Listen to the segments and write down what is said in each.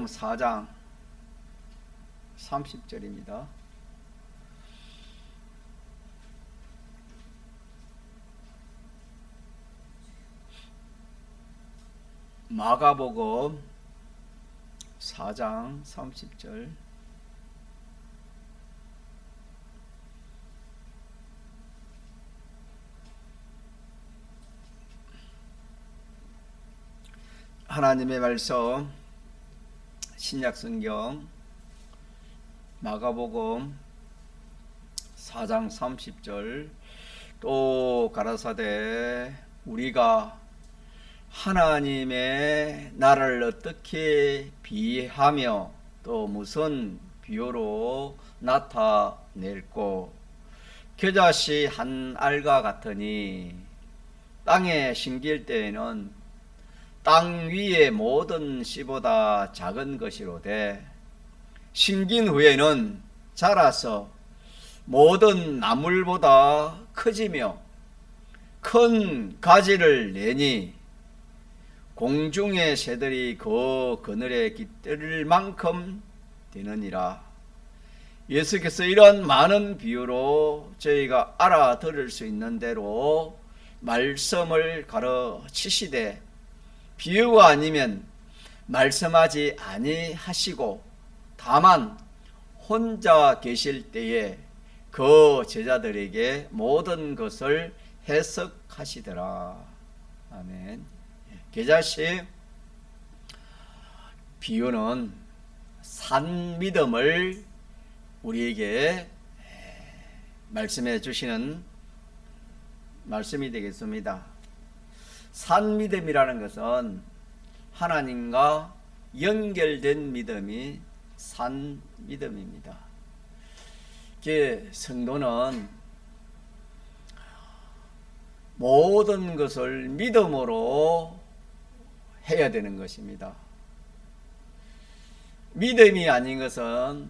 4장 30절입니다. 마가복음 4장 30절. 하나님의 말씀, 신약성경 마가복음 4장 30절. 또 가라사대 우리가 하나님의 나라를 어떻게 비하며 또 무슨 비유로 나타낼꼬. 겨자씨 한 알과 같으니 땅에 심길 때에는 땅 위의 모든 씨보다 작은 것이로되 심긴 후에는 자라서 모든 나물보다 커지며 큰 가지를 내니 공중의 새들이 그 그늘에 깃들 만큼 되느니라. 예수께서 이런 많은 비유로 저희가 알아들을 수 있는 대로 말씀을 가르치시되 비유가 아니면 말씀하지 아니하시고 다만 혼자 계실 때에 그 제자들에게 모든 것을 해석하시더라. 아멘. 겨자씨 비유는 산 믿음을 우리에게 말씀해 주시는 말씀이 되겠습니다. 산 믿음이라는 것은 하나님과 연결된 믿음이 산 믿음입니다. 성도는 모든 것을 믿음으로 해야 되는 것입니다. 믿음이 아닌 것은,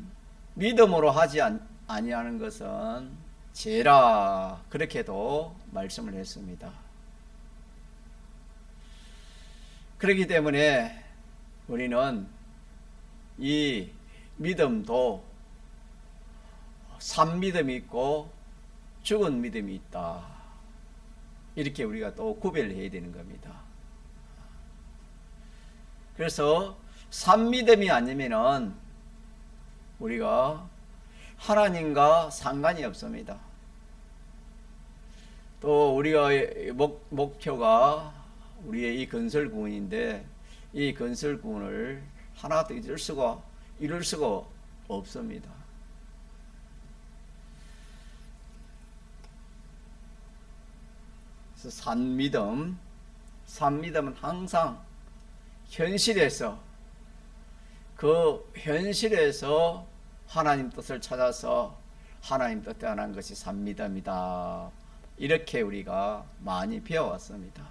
믿음으로 하지 아니하는 것은 죄라, 그렇게도 말씀을 했습니다. 그렇기 때문에 우리는 이 믿음도 산 믿음이 있고 죽은 믿음이 있다, 이렇게 우리가 또 구별을 해야 되는 겁니다. 그래서 산 믿음이 아니면은 우리가 하나님과 상관이 없습니다. 또 우리가 목표가 우리의 이 건설구원인데 이 건설구원을 하나도 이룰 수가 없습니다. 그래서 산 믿음은 항상 현실에서 하나님 뜻을 찾아서 하나님 뜻대로 하는 것이 산 믿음이다, 이렇게 우리가 많이 배워왔습니다.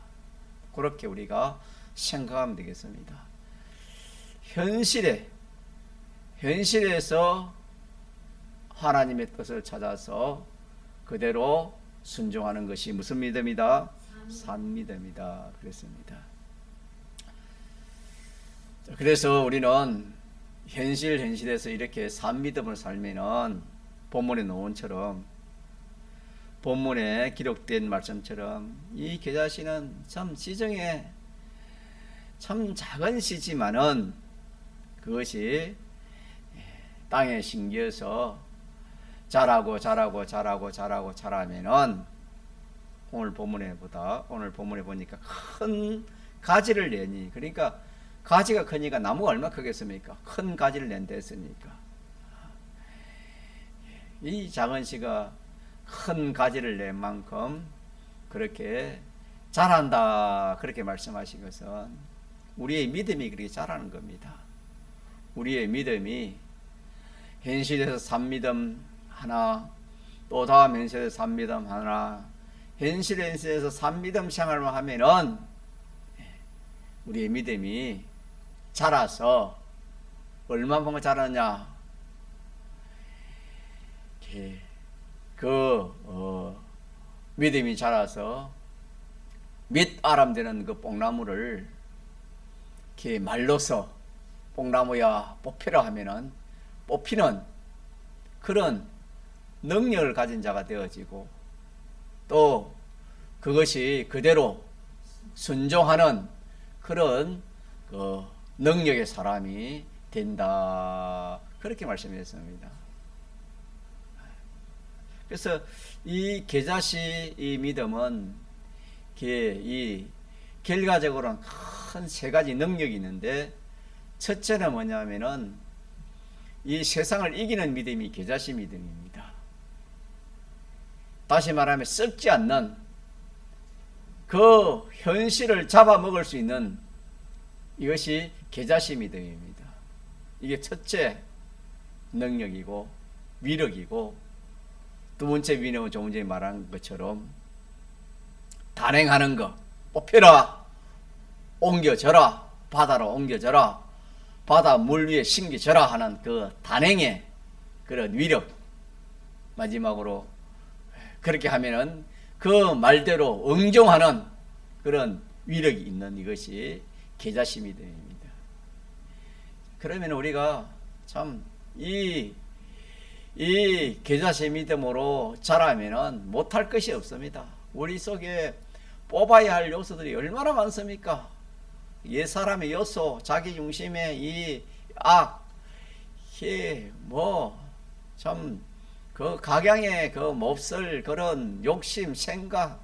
그렇게 우리가 생각하면 되겠습니다. 현실에서 하나님의 뜻을 찾아서 그대로 순종하는 것이 무슨 믿음이다? 산 믿음이다, 그랬습니다. 그래서 우리는 현실에서 이렇게 산 믿음을 살면은 본문의 노원처럼, 본문에 기록된 말씀처럼 이 겨자씨는 참 시중에 참 작은 씨지만은 그것이 땅에 심겨서 자라면은 오늘 본문에 보니까 큰 가지를 내니, 그러니까 가지가 크니까 나무가 얼마나 크겠습니까? 큰 가지를 낸다 했으니까 이 작은 씨가 큰 가지를 낸 만큼 그렇게 자란다, 그렇게 말씀하신 것은 우리의 믿음이 그렇게 자라는 겁니다. 우리의 믿음이 현실에서 산 믿음 하나, 또 다음 현실에서 산 믿음 하나, 현실에서 산 믿음 생활만 하면은 우리의 믿음이 자라서 얼마만큼 자라냐, 믿음이 자라서 밑아람 되는 그 뽕나무를 이렇게 말로서 뽕나무야 뽑히라 하면은 뽑히는 그런 능력을 가진 자가 되어지고, 또 그것이 그대로 순종하는 그런 그 능력의 사람이 된다, 그렇게 말씀했습니다. 그래서 이 계자시 이 믿음은 이 결과적으로는 큰 세 가지 능력이 있는데, 첫째는 뭐냐면은 이 세상을 이기는 믿음이 계자시 믿음입니다. 다시 말하면 썩지 않는 그 현실을 잡아먹을 수 있는 이것이 계자시 믿음입니다. 이게 첫째 능력이고 위력이고, 두 번째 위력은 조금 전에 말한 것처럼 단행하는 것, 뽑혀라, 옮겨져라, 바다로 옮겨져라, 바다 물 위에 심겨져라 하는 그 단행의 그런 위력, 마지막으로 그렇게 하면은 그 말대로 응종하는 그런 위력이 있는 이것이 계자시 믿음입니다. 그러면 우리가 참 이 계자시 믿음으로 자라면은 못할 것이 없습니다. 우리 속에 뽑아야 할 요소들이 얼마나 많습니까? 옛사람의 요소, 자기 중심의 이 악, 참 그 각양의 그 몹쓸 그런 욕심, 생각,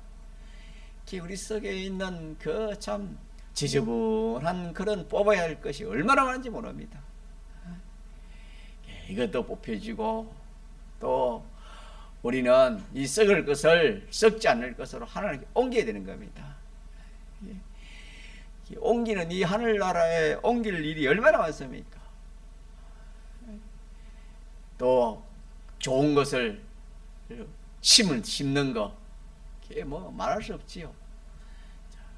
우리 속에 있는 그 참 지저분한 그런 뽑아야 할 것이 얼마나 많은지 모릅니다. 이것도 뽑혀지고, 또 우리는 이 썩을 것을 썩지 않을 것으로 하나님께 옮겨야 되는 겁니다. 옮기는 이 하늘나라에 옮길 일이 얼마나 많습니까? 또 좋은 것을 심는 거, 그게 뭐 말할 수 없지요.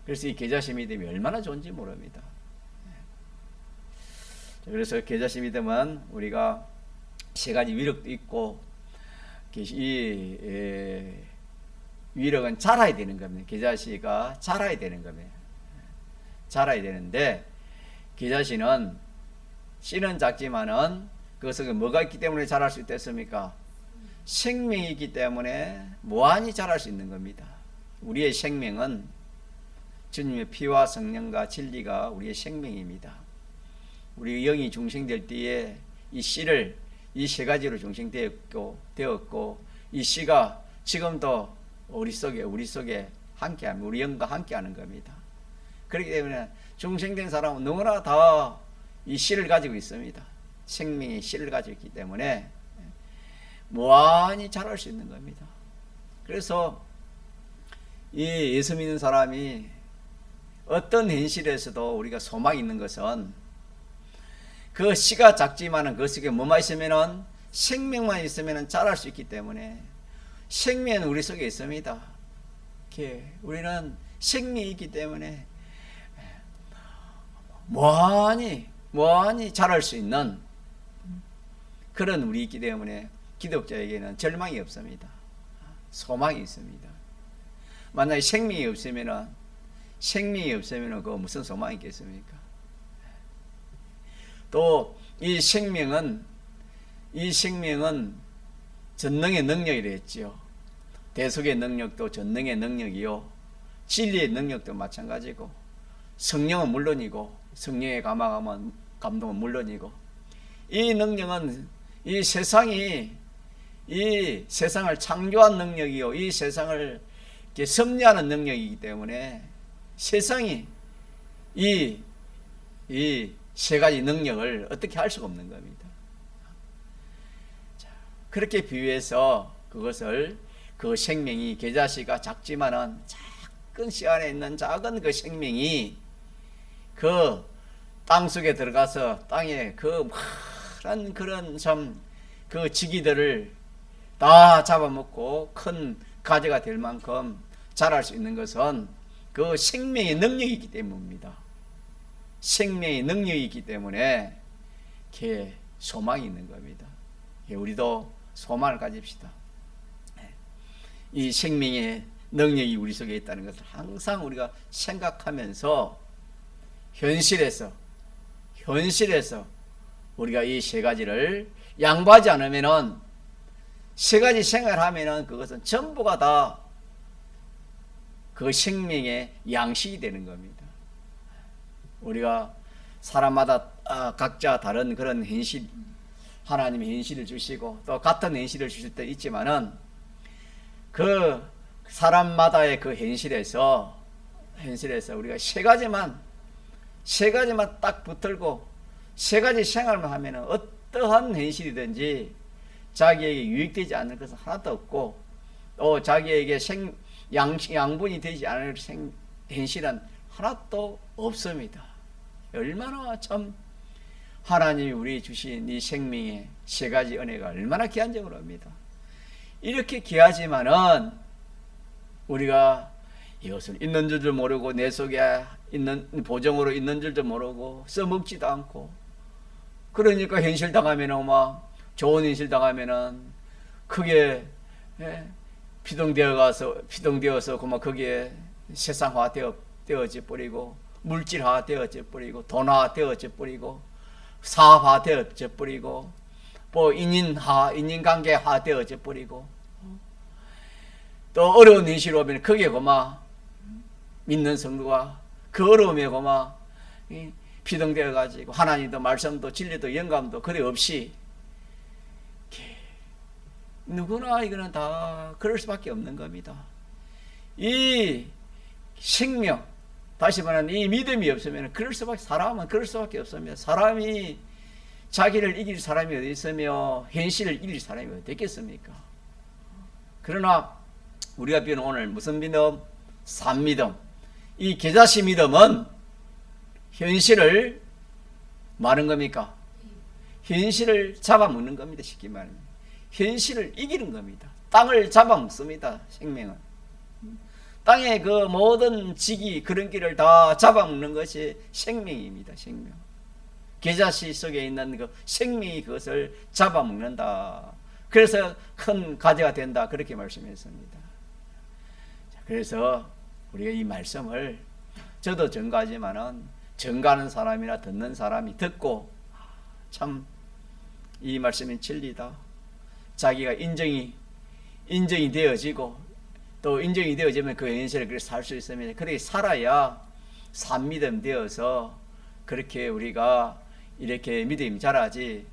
그래서 이 계자시 믿음이 얼마나 좋은지 모릅니다. 그래서 계자시 믿음은 우리가 세 가지 위력도 있고, 이 위력은 자라야 되는 겁니다. 계자시가 자라야 되는 겁니다. 자라야 되는데, 계자시는 씨는 작지만은 그 속에 뭐가 있기 때문에 자랄 수 있겠습니까? 생명이 있기 때문에 무한히 자랄 수 있는 겁니다. 우리의 생명은 주님의 피와 성령과 진리가 우리의 생명입니다. 우리 영이 중생될 때에 이 씨를 이 세 가지로 중생되었고, 이 씨가 지금도 우리 속에 함께하면 우리 영과 함께하는 겁니다. 그렇기 때문에 중생된 사람은 너무나 다 이 씨를 가지고 있습니다. 생명의 씨를 가지고 있기 때문에 무한히 자랄 수 있는 겁니다. 그래서 이 예수 믿는 사람이 어떤 현실에서도 우리가 소망이 있는 것은 그 씨가 작지만은 그 속에 뭐만 있으면은 생명만 있으면은 자랄 수 있기 때문에, 생명은 우리 속에 있습니다. 우리는 생명이 있기 때문에 무한히 자랄 수 있는 그런 우리 있기 때문에 기독자에게는 절망이 없습니다. 소망이 있습니다. 만약에 생명이 없으면은 그 무슨 소망이 있겠습니까? 또 이 생명은 전능의 능력이라 했지요. 대속의 능력도 전능의 능력이요, 진리의 능력도 마찬가지고, 성령은 물론이고, 성령의 감동은 물론이고, 이 능력은 이 세상을 창조한 능력이요, 이 세상을 섭리하는 능력이기 때문에 세상이 이 세 가지 능력을 어떻게 할 수가 없는 겁니다. 그렇게 비유해서 그것을, 그 생명이, 계자시가 작지만은 작은 씨 안에 있는 작은 그 생명이 그 땅 속에 들어가서 땅에 그 많은 그런 그 지기들을 다 잡아먹고 큰 가지가 될 만큼 자랄 수 있는 것은 그 생명의 능력이 있기 때문입니다. 생명의 능력이 있기 때문에 이렇게 소망이 있는 겁니다. 우리도 소망을 가집시다. 이 생명의 능력이 우리 속에 있다는 것을 항상 우리가 생각하면서 현실에서 현실에서 우리가 이 세 가지를 양보하지 않으면은, 세 가지 생활하면은 그것은 전부가 다 그 생명의 양식이 되는 겁니다. 우리가 사람마다 각자 다른 그런 현실, 하나님의 현실을 주시고 또 같은 현실을 주실 때 있지만은, 그 사람마다의 그 현실에서 우리가 세 가지만 딱 붙들고 세 가지 생활만 하면은 어떠한 현실이든지 자기에게 유익되지 않는 것은 하나도 없고, 또 자기에게 양분이 되지 않을 현실은 하나도 없습니다. 얼마나 참 하나님이 우리 주신 이 생명의 세 가지 은혜가 얼마나 귀한 줄 압니다. 이렇게 귀하지만은 우리가 이것을 있는 줄도 모르고, 내 속에 있는 보정으로 있는 줄도 모르고 써먹지도 않고, 그러니까 현실 당하면은 막 좋은 현실 당하면은 크게 피동되어서 그만 거기에 세상화 되어져 버리고, 물질화 되어져 버리고, 돈화 되어져 버리고, 사업화 되어져 버리고, 뭐 인간관계화 되어져 버리고, 또 어려운 현실 오면 거기에 그만 믿는 성도가 그 어려움에 그만 피동되어 가지고 하나님도 말씀도 진리도 영감도 그래 없이, 누구나 이거는 다 그럴 수밖에 없는 겁니다. 이 생명, 다시 말하면 이 믿음이 없으면 사람은 그럴 수밖에 없습니다. 사람이 자기를 이길 사람이 어디 있으며 현실을 이길 사람이 어디 있겠습니까? 그러나 우리가 배우는 오늘 무슨 믿음? 산믿음. 이 계자시 믿음은 현실을 말하는 겁니까? 현실을 잡아먹는 겁니다. 쉽게 말하면 현실을 이기는 겁니다. 땅을 잡아먹습니다. 생명은 땅의 그 모든 지기 그런 길을 다 잡아먹는 것이 생명입니다. 생명. 계자시 속에 있는 그 생명이 그것을 잡아먹는다. 그래서 큰 가지가 된다. 그렇게 말씀했습니다. 그래서 우리가 이 말씀을, 저도 전가하지만은 전가하는 사람이나 듣는 사람이 듣고 참 이 말씀이 진리다. 자기가 인정이 되어지고, 또 인정이 되어지면 그 현실을 그렇게 살 수 있으면, 그렇게 살아야 산믿음 되어서 그렇게 우리가 이렇게 믿음이 자라지.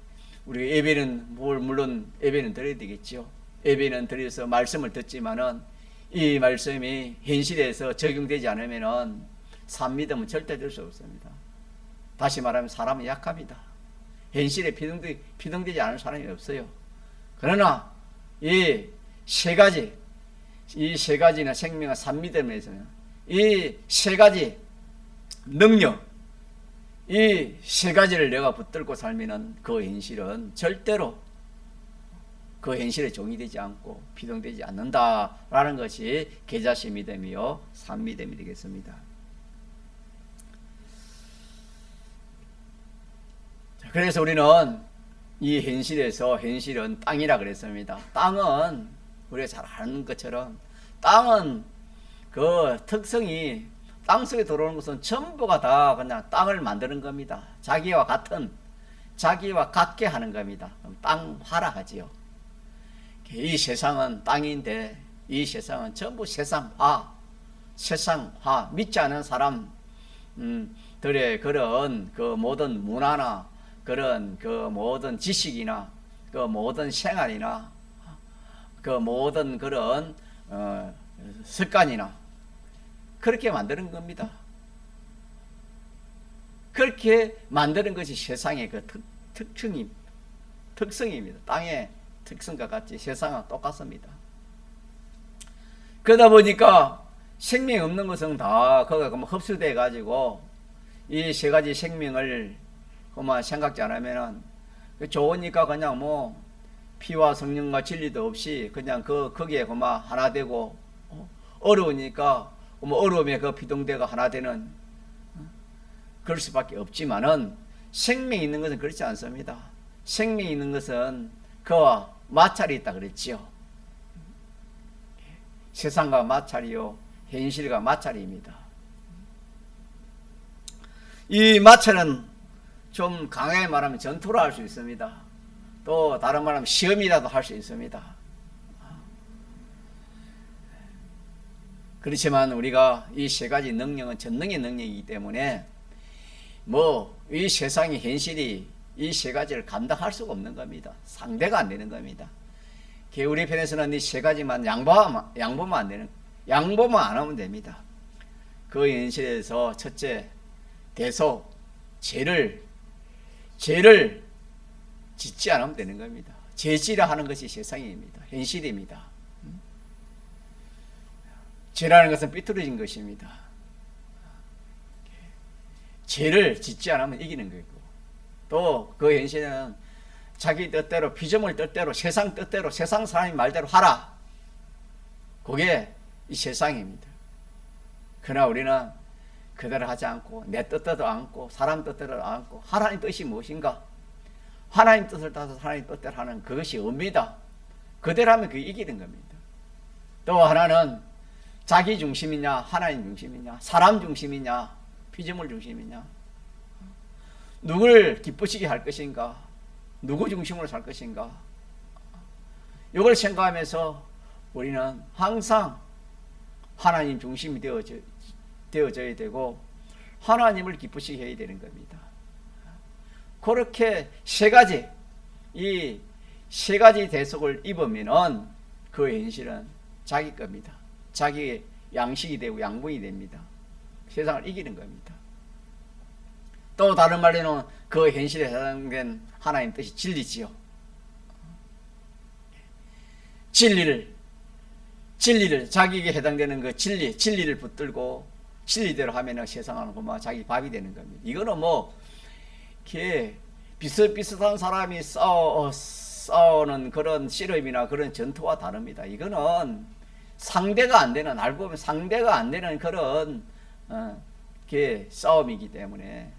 우리가 예배는 물론 예배는 드려야 되겠죠. 예배는 드려서 말씀을 듣지만은 이 말씀이 현실에서 적용되지 않으면은 산믿음은 절대 될 수 없습니다. 다시 말하면 사람은 약합니다. 현실에 피동되지 않은 사람이 없어요. 그러나 이 세 가지나 생명과 산믿음에서는 이 세 가지 능력, 이 세 가지를 내가 붙들고 살면은 그 현실은 절대로 그 현실에 종이 되지 않고 피동되지 않는다라는 것이 계자시 믿음이요 산믿음이 되겠습니다. 그래서 우리는 이 현실은 땅이라 그랬습니다. 땅은 우리가 잘 아는 것처럼 땅은 그 특성이, 땅 속에 들어오는 것은 전부가 다 그냥 땅을 만드는 겁니다. 자기와 같게 하는 겁니다. 땅화라 하지요. 이 세상은 땅인데 이 세상은 전부 세상화, 믿지 않은 사람들의 그런 그 모든 문화나 그런 그 모든 지식이나 그 모든 생활이나 그 모든 그런 습관이나 그렇게 만드는 겁니다. 그렇게 만드는 것이 세상의 그 특성입니다. 땅의 특성과 같이 세상은 똑같습니다. 그러다 보니까 생명이 없는 것은 다 거기가 흡수돼 가지고 이 세 가지 생명을 그만 생각지 않으면은 좋으니까 그냥 뭐 피와 성령과 진리도 없이 그냥 거기에 그만 하나 되고, 어려우니까 어려움에 그 피동대가 하나 되는 그럴 수밖에 없지만은, 생명이 있는 것은 그렇지 않습니다. 생명이 있는 것은 그와 마찰이 있다 그랬지요. 세상과 마찰이요 현실과 마찰입니다. 이 마찰은 좀 강하게 말하면 전투를 할 수 있습니다. 또 다른 말하면 시험이라도 할 수 있습니다. 그렇지만 우리가 이 세 가지 능력은 전능의 능력이기 때문에 뭐 이 세상의 현실이 이 세 가지를 감당할 수가 없는 겁니다. 상대가 안 되는 겁니다. 우리 편에서는 이 세 가지만 양보만 안 하면 됩니다. 그 현실에서 첫째, 대속, 죄를 짓지 않으면 되는 겁니다. 죄지라 하는 것이 세상입니다. 현실입니다. 죄라는 것은 삐뚤어진 것입니다. 죄를 짓지 않으면 이기는 거고, 또 그 현실은 자기 뜻대로, 피조물 뜻대로, 세상 뜻대로, 세상 사람이 말대로 하라. 그게 이 세상입니다. 그러나 우리는 그대로 하지 않고 내 뜻대로 않고 사람 뜻대로 않고 하나님 뜻이 무엇인가? 하나님 뜻을 따서 하나님 뜻대로 하는 그것이 의미다. 그대로 하면 그게 이기는 겁니다. 또 하나는 자기 중심이냐 하나님 중심이냐 사람 중심이냐 피조물 중심이냐 누굴 기쁘시게 할 것인가 누구 중심으로 살 것인가 이걸 생각하면서 우리는 항상 하나님 중심이 되어져야 되고 하나님을 기쁘시게 해야 되는 겁니다. 그렇게 이 세 가지 대속을 입으면은 그 현실은 자기 겁니다. 자기의 양식이 되고 양분이 됩니다. 세상을 이기는 겁니다. 또 다른 말로는 그 현실에 해당된 하나님 뜻이 진리지요. 진리를 자기에게 해당되는 그 진리를 붙들고 진리대로 하면은 세상은 그만 자기 밥이 되는 겁니다. 이거는 뭐 이렇게 비슷비슷한 사람이 싸우는 그런 씨름이나 그런 전투와 다릅니다. 이거는 상대가 안 되는, 알고 보면 상대가 안 되는 그런 싸움이기 때문에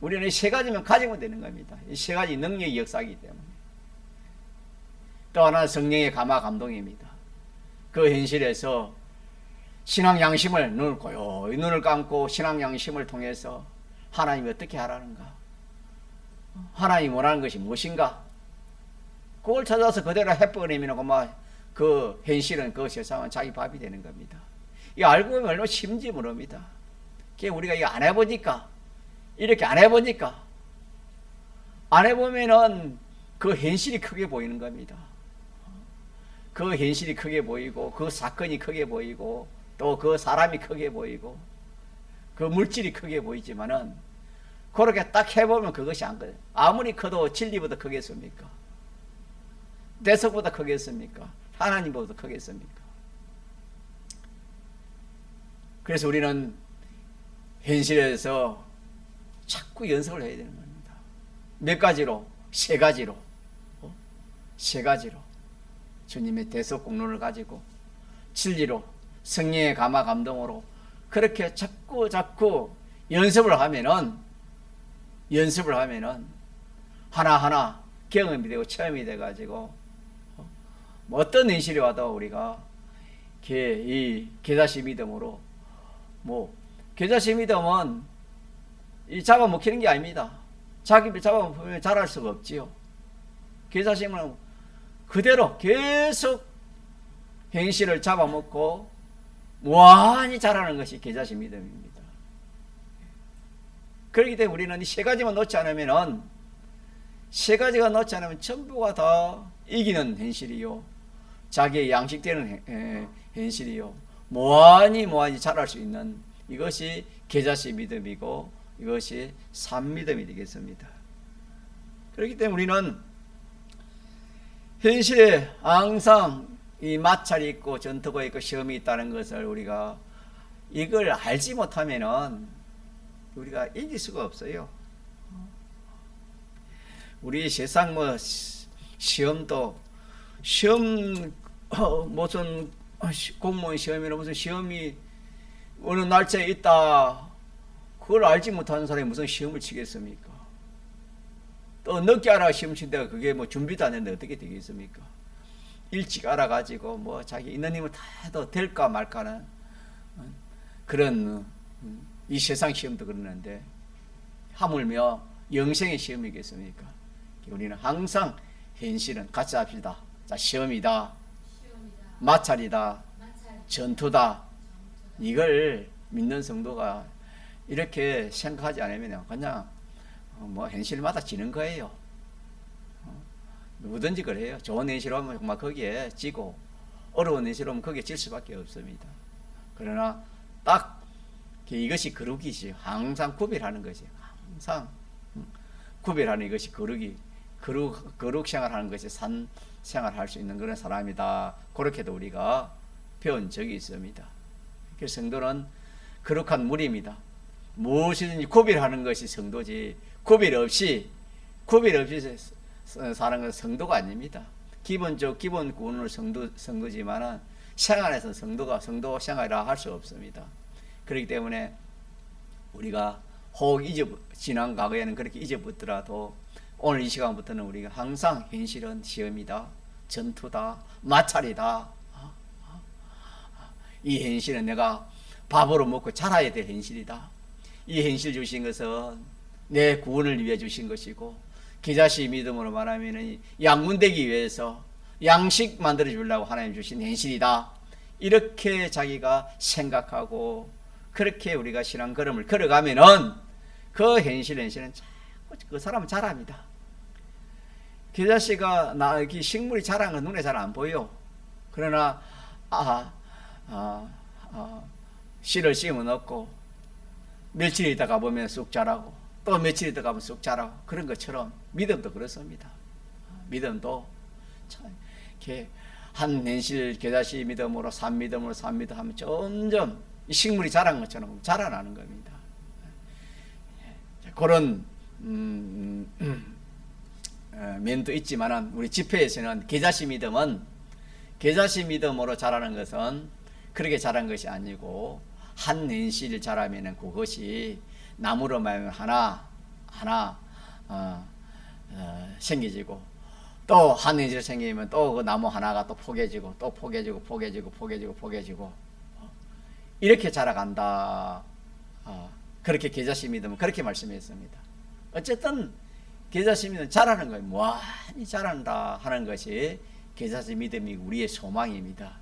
우리는 이 세 가지만 가지면 되는 겁니다. 이 세 가지 능력의 역사이기 때문에. 또 하나는 성령의 감화 감동입니다. 그 현실에서 신앙 양심을 눈을 감고 신앙 양심을 통해서 하나님이 어떻게 하라는가? 하나님이 원하는 것이 무엇인가? 그걸 찾아서 그대로 해버리면 그 현실은 그 세상은 자기 밥이 되는 겁니다. 이 알고 보면 얼마나 심지 모릅니다. 우리가 이거 안 해보니까 이렇게 안 해보면은 그 현실이 크게 보이는 겁니다. 그 현실이 크게 보이고 그 사건이 크게 보이고 또 그 사람이 크게 보이고 그 물질이 크게 보이지만은 그렇게 딱 해보면 그것이 안 커요. 아무리 커도 진리보다 크겠습니까? 대속보다 크겠습니까? 하나님보다 크겠습니까? 그래서 우리는 현실에서 자꾸 연습을 해야 되는 겁니다. 몇 가지로? 세 가지로 주님의 대속 공로를 가지고 진리로 성령의 감화 감동으로 그렇게 자꾸 연습을 하면은 하나하나 경험이 되고 체험이 돼가지고 뭐 어떤 현실이 와도 우리가 이 계자시 믿음으로 계자시 믿음은 이 잡아먹히는 게 아닙니다. 자기를 잡아먹으면 잘할 수가 없지요. 계자심은 그대로 계속 현실을 잡아먹고 무한히 자라는 것이 계자심 믿음입니다. 그렇기 때문에 우리는 이 세 가지만 놓지 않으면 전부가 다 이기는 현실이요. 자기의 양식되는 현실이요. 무한히 자랄 수 있는 이것이 계자심 믿음이고 이것이 산믿음이 되겠습니다. 그렇기 때문에 우리는 현실에 항상 이 마찰이 있고 전투가 있고 시험이 있다는 것을 우리가 이걸 알지 못하면은 우리가 이길 수가 없어요. 우리 세상 시험 무슨 공무원 시험이나 무슨 시험이 어느 날짜에 있다. 그걸 알지 못하는 사람이 무슨 시험을 치겠습니까? 또 늦게 알아 시험 친다가 그게 준비도 안 했는데 어떻게 되겠습니까? 일찍 알아가지고 자기 있는 힘을 다해도 될까 말까는 그런 이 세상 시험도 그러는데 하물며 영생의 시험이겠습니까? 우리는 항상 현실은 같이 합시다. 자, 시험이다, 마찰이다, 전투다. 이걸 믿는 성도가 이렇게 생각하지 않으면 그냥 뭐 현실마다 지는 거예요. 누구든지 그래요. 좋은 현실 오면 정말 거기에 지고 어려운 현실 오면 거기에 질 수밖에 없습니다. 그러나 딱 이것이 거룩이지. 항상 구별하는 것이. 항상 구별하는 이것이 거룩 생활하는 것이 산 생활할 수 있는 그런 사람이다. 그렇게도 우리가 배운 적이 있습니다. 그래서 성도는 거룩한 무리입니다. 무엇이든지 구별하는 것이 성도지, 구별 없이 사는 것은 성도가 아닙니다. 기본 구원을 성도지만은 생활에서 성도 생활이라 할 수 없습니다. 그렇기 때문에 우리가 혹 지난 과거에는 그렇게 잊어붙더라도 오늘 이 시간부터는 우리가 항상 현실은 시험이다, 전투다, 마찰이다. 이 현실은 내가 밥으로 먹고 자라야 될 현실이다. 이 현실 주신 것은 내 구원을 위해 주신 것이고, 기자식 믿음으로 말하면 양문되기 위해서 양식 만들어 주려고 하나님 주신 현실이다. 이렇게 자기가 생각하고 그렇게 우리가 신앙 걸음을 걸어가면은 그 현실은 자꾸 그 사람은 자랍니다. 기자씨가 식물이 자란 건 눈에 잘 안 보여. 그러나 씨를 심어 넣고 며칠 있다 가보면 쑥 자라고 또 며칠 있다 가면 쑥 자라고, 그런 것처럼 믿음도 그렇습니다. 믿음도 이렇게 한 현실 겨자씨 믿음으로 산 믿음으로 하면 점점 이 식물이 자란 것처럼 자라나는 겁니다. 그런 면도 있지만 우리 집회에서는 겨자씨 믿음으로 자라는 것은 그렇게 자란 것이 아니고, 한 현실 자라면은 그것이 나무로 말하면 하나 생겨지고, 또 한 현실 생기면 또 그 나무 하나가 또 포개지고 또 포개지고 이렇게 자라간다. 그렇게 겨자씨 믿음은 그렇게 말씀했습니다. 어쨌든 겨자씨 믿음은 자라는 거예요. 무한히 자란다 하는 것이 겨자씨 믿음이 우리의 소망입니다.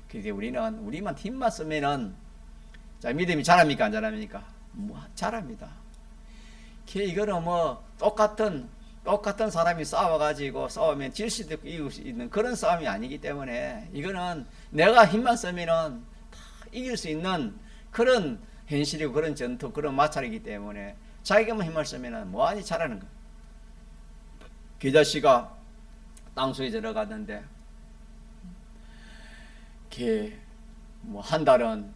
그런데 우리만 힘만 쓰면은, 자, 믿음이 자랍니까 안 자랍니까? 자랍니다. 이거는 뭐 똑같은 사람이 싸우면 질 수도 있고 이길 수 있는 그런 싸움이 아니기 때문에, 이거는 내가 힘만 쓰면은 다 이길 수 있는 그런 현실이고 그런 전투, 그런 마찰이기 때문에 자기가만 힘을 쓰면은 무한히 자라는 거예요. 겨자씨가 땅속에 들어가던데, 한 달은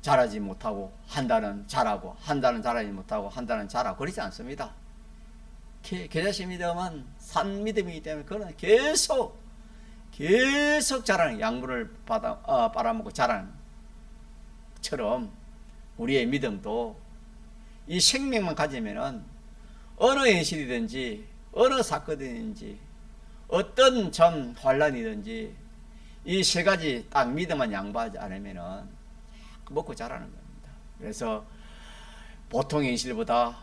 자라지 못하고 한 달은 자라고, 한 달은 자라지 못하고 한 달은 자라고, 그러지 않습니다. 겨자씨 믿음은 산 믿음이기 때문에 그는 계속 자라는, 양분을 빨아먹고 자라는 처럼 우리의 믿음도 이 생명만 가지면은 어느 현실이든지 어느 사건이든지 어떤 전 환란이든지 이 세 가지 딱 믿음만 양보하지 않으면은 먹고 자라는 겁니다. 그래서 보통 현실보다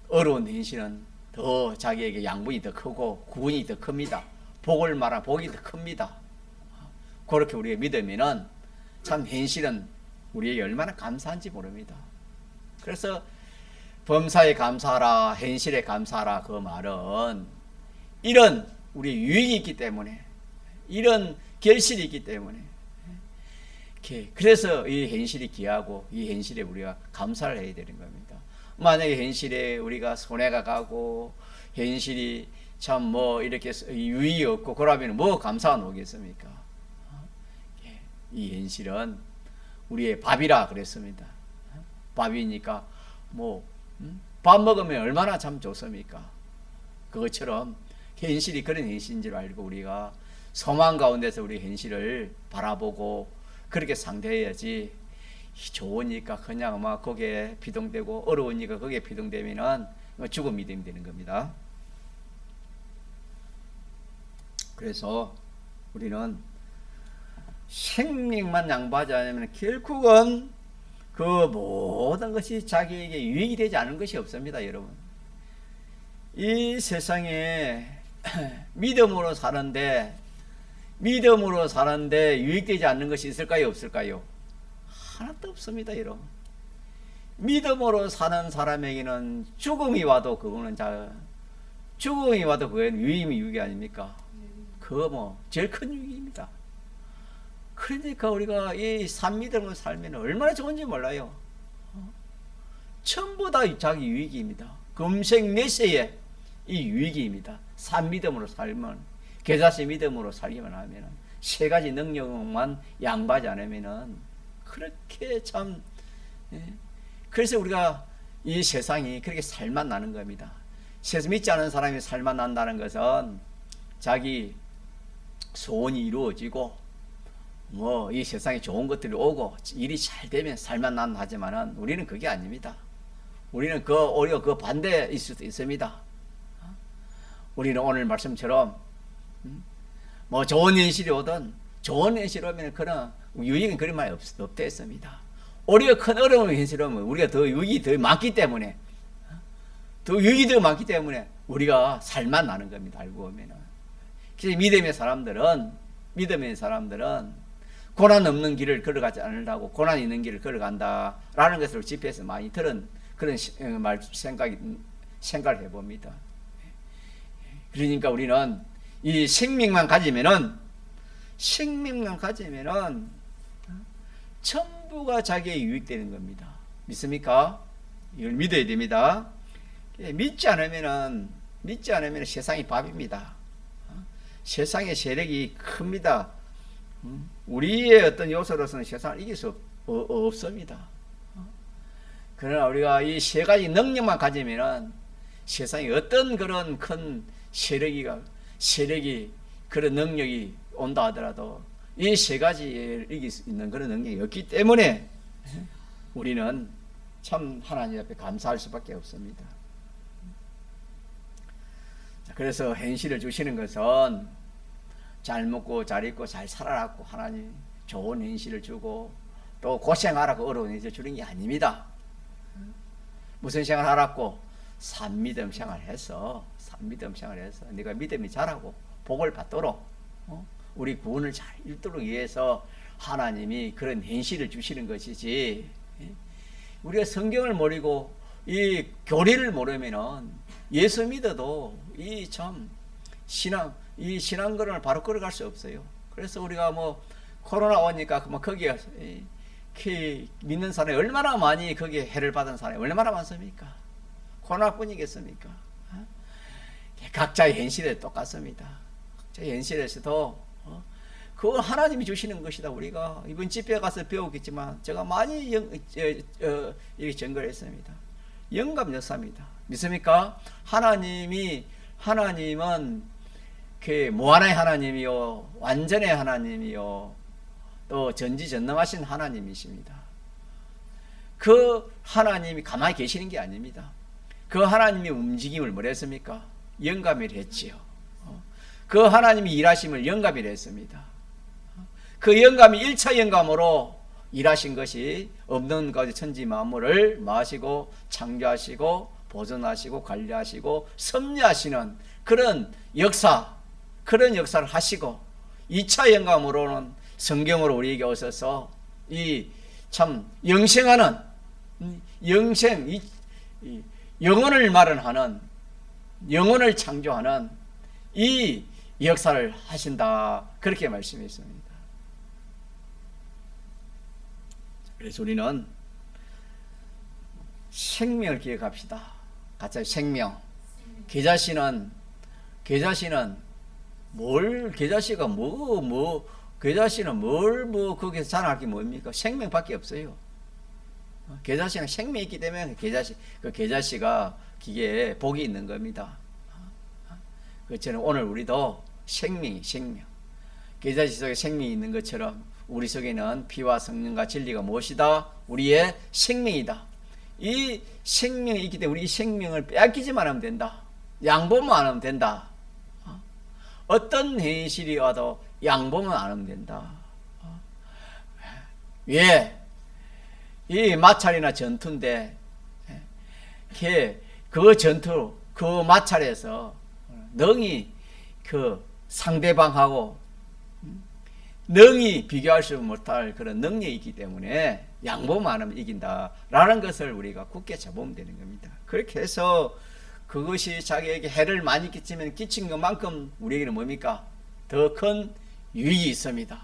어려운 현실은 더 자기에게 양분이 더 크고 구원이 더 큽니다. 복을 말하면 복이 더 큽니다. 그렇게 우리가 믿으면은 참 현실은 우리에게 얼마나 감사한지 모릅니다. 그래서 범사에 감사하라, 현실에 감사하라, 그 말은 이런 우리 유익이 있기 때문에, 이런 결실이 있기 때문에, 그래서 이 현실이 귀하고 이 현실에 우리가 감사를 해야 되는 겁니다. 만약에 현실에 우리가 손해가 가고 현실이 참 뭐 이렇게 유익이 없고 그러면 뭐 감사가 나오겠습니까? 이 현실은 우리의 밥이라 그랬습니다. 밥이니까 밥 먹으면 얼마나 참 좋습니까? 그것처럼 현실이 그런 현실인 줄 알고 우리가 소망 가운데서 우리 현실을 바라보고 그렇게 상대해야지, 좋으니까 그냥 막 거기에 비동되고 어려우니까 거기에 비동되면은 죽은 믿음이 되는 겁니다. 그래서 우리는 생명만 양보하지 않으면 결국은 그 모든 것이 자기에게 유익이 되지 않은 것이 없습니다, 여러분. 이 세상에 믿음으로 사는데 유익되지 않는 것이 있을까요? 없을까요? 하나도 없습니다. 여러분. 믿음으로 사는 사람에게는 죽음이 와도 그거는 유익이 아닙니까? 그거 뭐 제일 큰 유익입니다. 그러니까 우리가 이 산믿음으로 살면 얼마나 좋은지 몰라요. 전부 다 자기 유익입니다. 금생 내세의 이 유익입니다. 산믿음으로 살면, 계자씨 믿음으로 살기만 하면, 세 가지 능력만 양보하지 않으면 그렇게 참, 그래서 우리가 이 세상이 그렇게 살만 나는 겁니다. 세상 믿지 않은 사람이 살만 난다는 것은 자기 소원이 이루어지고 뭐 이 세상에 좋은 것들이 오고 일이 잘 되면 살만 난 하지만은 우리는 그게 아닙니다. 우리는 오히려 그 반대일 수도 있습니다. 우리는 오늘 말씀처럼 뭐 좋은 현실이 오든 좋은 현실이 오면 그런 유익은 그런 말이 없다 했습니다. 오히려 큰 어려운 현실이 오면 우리가 더 유익이 더 많기 때문에 우리가 살만 나는 겁니다. 알고 보면은. 그래서 믿음의 사람들은 고난 없는 길을 걸어가지 않으려고 고난 있는 길을 걸어간다라는 것을 집회에서 많이 들은 그런 생각을 해봅니다. 그러니까 우리는 이 생명만 가지면은 전부가 자기의 유익되는 겁니다. 믿습니까? 이걸 믿어야 됩니다. 믿지 않으면 세상이 밥입니다. 세상의 세력이 큽니다. 우리의 어떤 요소로서는 세상을 이길 수 없습니다. 그러나 우리가 이 세 가지 능력만 가지면 세상에 어떤 그런 큰 세력이 그런 능력이 온다 하더라도 이 세 가지를 이길 수 있는 그런 능력이 없기 때문에 우리는 참 하나님 앞에 감사할 수밖에 없습니다. 그래서 현실을 주시는 것은 잘 먹고 잘 입고 잘 살아라고 하나님 좋은 현실을 주고 또 고생하라고 어려운 현실을 주는 게 아닙니다. 무슨 생활하라고? 산믿음 생활해서 네가 믿음이 자라고 복을 받도록 우리 구원을 잘 이루도록 위해서 하나님이 그런 현실을 주시는 것이지, 우리가 성경을 모르고 이 교리를 모르면은 예수 믿어도 이 신앙걸음을 바로 걸어갈 수 없어요. 그래서 우리가 뭐 코로나 오니까 뭐 거기에 믿는 사람이 얼마나 많이 거기에 해를 받은 사람이 얼마나 많습니까? 코로나뿐이겠습니까? 각자의 현실에 똑같습니다. 각자의 현실에서도 그거 하나님이 주시는 것이다. 우리가 이번 집회 가서 배우겠지만 제가 많이 이렇게 증거를 했습니다. 영감 역사입니다. 믿습니까? 하나님은 그 무한의 하나님이요, 완전의 하나님이요, 또 전지전능하신 하나님이십니다. 그 하나님이 가만히 계시는 게 아닙니다. 그 하나님이 움직임을 뭘 했습니까? 영감을 했지요. 그 하나님이 일하심을 영감이라 했습니다. 그 영감이 1차 영감으로 일하신 것이 없는 가지 천지 만물을 마시고 창조하시고 보존하시고 관리하시고 섭리하시는 그런 역사를 하시고 2차 영감으로는 성경으로 우리에게 오셔서 이 참 영생하는 영혼을 마련하는 영혼을 창조하는 이 역사를 하신다, 그렇게 말씀했습니다. 그래서 우리는 생명을 기억합시다. 가짜 생명. 계자씨는 거기서 자랑할 게 뭡니까? 생명밖에 없어요. 계자씨는 생명이 있기 때문에 계자씨가 기계에 복이 있는 겁니다. 그처럼 오늘 우리도 생명. 계자씨 속에 생명이 있는 것처럼 우리 속에는 피와 성령과 진리가 무엇이다? 우리의 생명이다. 이 생명이 있기 때문에 우리 이 생명을 빼앗기지만 하면 된다. 양보만 안 하면 된다. 어떤 현실이 와도 양보만 안 하면 된다. 왜? 이 마찰이나 전투인데 그 전투 그 마찰에서 능히 그 상대방하고 능히 비교할 수 못할 그런 능력이 있기 때문에 양보만 하면 이긴다라는 것을 우리가 굳게 잡으면 되는 겁니다. 그렇게 해서 그것이 자기에게 해를 많이 끼치면 끼친 것만큼 우리에게는 뭡니까? 더 큰 유익이 있습니다.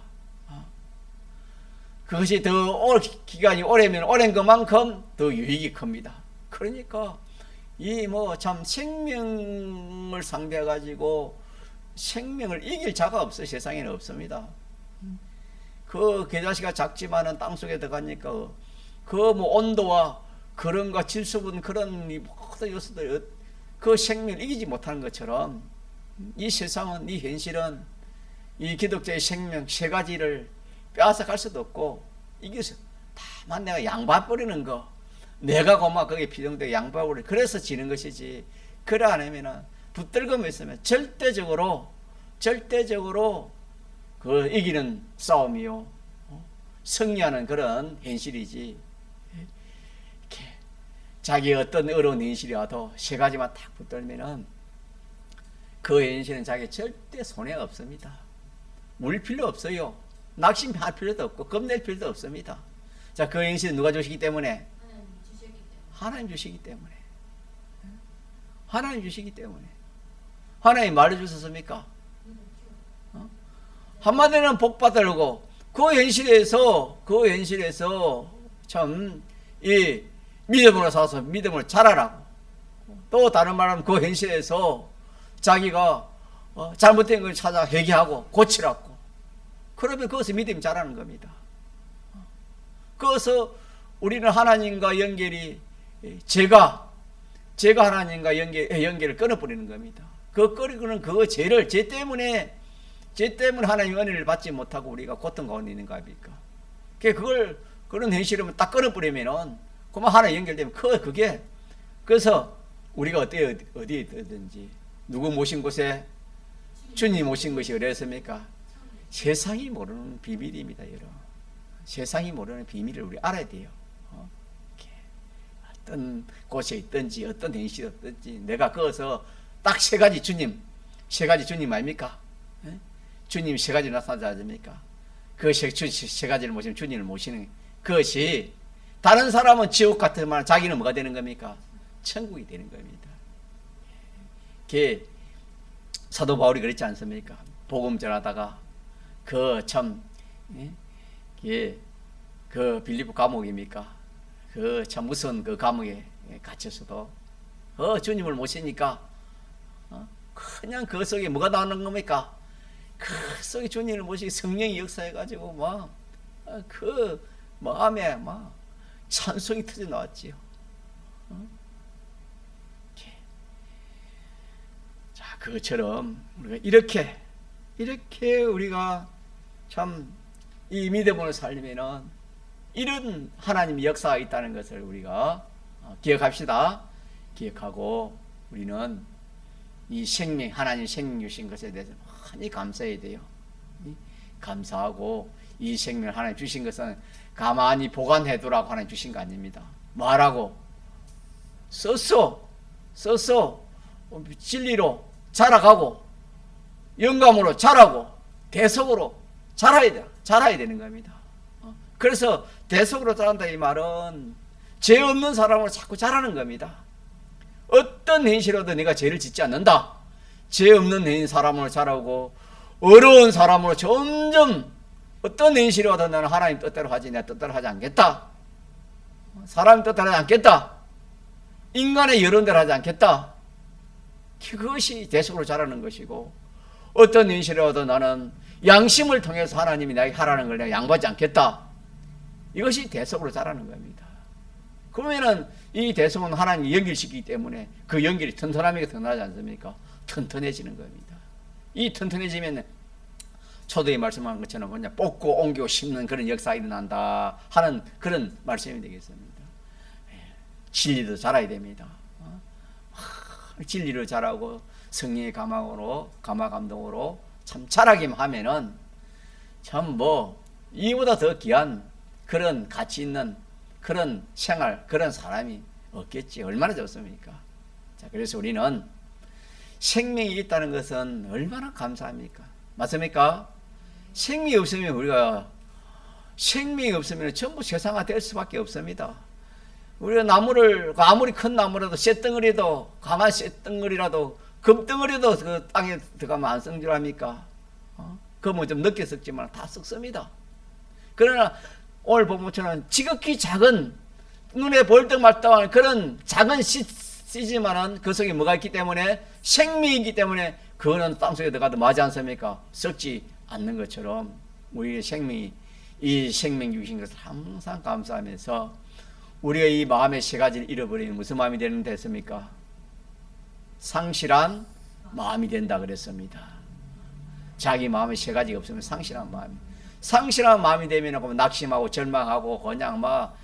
그것이 더 기간이 오래면 오랜 것만큼 더 유익이 큽니다. 그러니까 이 뭐 참 생명을 상대해 가지고 생명을 이길 자가 없어요. 세상에는 없습니다. 그 개자식아 작지만은 땅속에 들어가니까 그 뭐 온도와 그런가 질소분 그런 모든 요소들 그 생명을 이기지 못하는 것처럼 이 세상은, 이 현실은 이 기독자의 생명 세 가지를 빼앗아갈 수도 없고 이겨서 다만 내가 양봐버리는 거, 내가 고마 거기에 비동되게 양봐버리는, 그래서 지는 것이지. 그래 안 하면은 붙들고 있으면 절대적으로 그 이기는 싸움이요, 승리하는 그런 현실이지. 이렇게 자기 어떤 어려운 현실이 와도 세 가지만 딱 붙들면은 그 현실은 자기 절대 손해가 없습니다. 울 필요 없어요. 낙심할 필요도 없고 겁낼 필요도 없습니다. 자, 그 현실은 누가 주시기 때문에? 하나님 주시기 때문에. 하나님 주시기 때문에. 하나님 말해주셨습니까? 한마디는 복 받으려고 그 현실에서 참 이 믿음으로 살아서 믿음을 잘하라고, 또 다른 말하면 그 현실에서 자기가 잘못된 걸 찾아 회개하고 고치라고. 그러면 그것을 믿음이 자라는 겁니다. 그래서 우리는 하나님과 연결이 제가 하나님과 연결을 끊어버리는 겁니다. 그 끊는 그 죄를 죄 때문에 하나님의 은혜를 받지 못하고 우리가 고통 가운데 있는 거 아닙니까? 그걸 그런 현실을 딱 끊어버리면은 그만 하나 연결되면 그게 그래서 우리가 어디에 있든지 누구 모신 곳에 주님 모신 것이 어렸습니까? 세상이 모르는 비밀입니다, 여러분. 세상이 모르는 비밀을 우리 알아야 돼요. 어떤 곳에 있든지 어떤 현실이 있든지 내가 거기서 딱 세 가지 주님 아닙니까? 주님 세 가지 나타나지 않습니까? 그 세 가지를 모시면 주님을 모시는 그것이, 다른 사람은 지옥 같으면 자기는 뭐가 되는 겁니까? 천국이 되는 겁니다. 사도 바울이 그랬지 않습니까? 복음 전하다가 그 빌립보 감옥입니까? 그 참 무서운 그 감옥에 갇혔어도 주님을 모시니까 그냥 그 속에 뭐가 나오는 겁니까? 그 속에 주님을 모시기 성령이 역사해가지고 막 그 마음에 막 찬송이 터져 나왔지요. 자, 그것처럼 우리가 이렇게 우리가 참 이 믿음으로 살려면은 이런 하나님의 역사가 있다는 것을 우리가 기억합시다. 기억하고 우리는 이 생명, 하나님 생명 주신 것에 대해서 많이 감사해야 돼요. 감사하고 이 생명을 하나님 주신 것은 가만히 보관해두라고 하나님 주신 거 아닙니다. 말하고 써서 진리로 자라가고 영감으로 자라고 대속으로 자라야 되는 겁니다. 그래서 대속으로 자란다 이 말은 죄 없는 사람으로 자꾸 자라는 겁니다. 어떤 현실로도 내가 죄를 짓지 않는다. 죄 없는 사람으로 자라고 어려운 사람으로 점점 어떤 현실이 와도 나는 하나님 뜻대로 하지 내 뜻대로 하지 않겠다. 사람 뜻대로 하지 않겠다. 인간의 여론대로 하지 않겠다. 그것이 대속으로 자라는 것이고, 어떤 현실이 와도 나는 양심을 통해서 하나님이 나에게 하라는 걸 내가 양보하지 않겠다. 이것이 대속으로 자라는 겁니다. 그러면은 이 대속은 하나님이 연결시키기 때문에 그 연결이 튼튼함이 튼튼하지 않습니까? 튼튼해지는 겁니다. 이 튼튼해지면 초대에 말씀한 것처럼 그냥 뽑고 옮기고 심는 그런 역사가 일어난다 하는 그런 말씀이 되겠습니다. 진리도 자라야 됩니다. 진리를 자라고 성령의 감화로 감화 감동으로 참 자라기만 하면은 참 이보다 더 귀한 그런 가치 있는 그런 생활, 그런 사람이 없겠지. 얼마나 좋습니까? 자, 그래서 우리는 생명이 있다는 것은 얼마나 감사합니까? 맞습니까? 생명이 없으면 우리가 생명이 없으면 전부 세상화될 수밖에 없습니다. 우리가 나무를 아무리 큰 나무라도 쇳덩어리도 강한 쇳덩어리라도 금덩어리도 그 땅에 들어가면 안 썩는 줄 압니까? 금은 좀 늦게 썩지만 다 썩습니다. 그러나 오늘 본문처럼 지극히 작은 눈에 볼떡 말떡한 그런 작은 씨지만은 그 속에 뭐가 있기 때문에 생명이기 때문에 그거는 땅속에 들어가도 맞지 않습니까? 썩지 않는 것처럼 우리의 생명이 이 생명 주신 것을 항상 감사하면서 우리가 이 마음의 세 가지를 잃어버리면 무슨 마음이 되는 됐습니까? 상실한 마음이 된다 그랬습니다. 자기 마음에 세 가지가 없으면 상실한 마음이. 상실한 마음이 되면 낙심하고 절망하고 그냥 막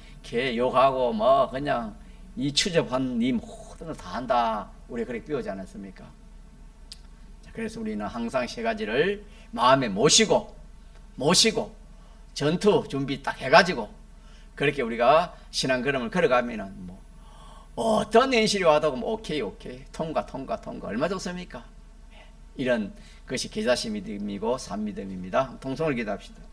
욕하고 뭐 그냥 이 추접한 이 모든 걸 다 한다. 우리 그렇게 배우지 않았습니까? 그래서 우리는 항상 세 가지를 마음에 모시고 전투 준비 딱 해가지고 그렇게 우리가 신앙 걸음을 걸어가면은 뭐 어떤 현실이 와도 오케이 통과 얼마 좋습니까? 이런 것이 계자시 믿음이고 산 믿음입니다. 통성을 기도합시다.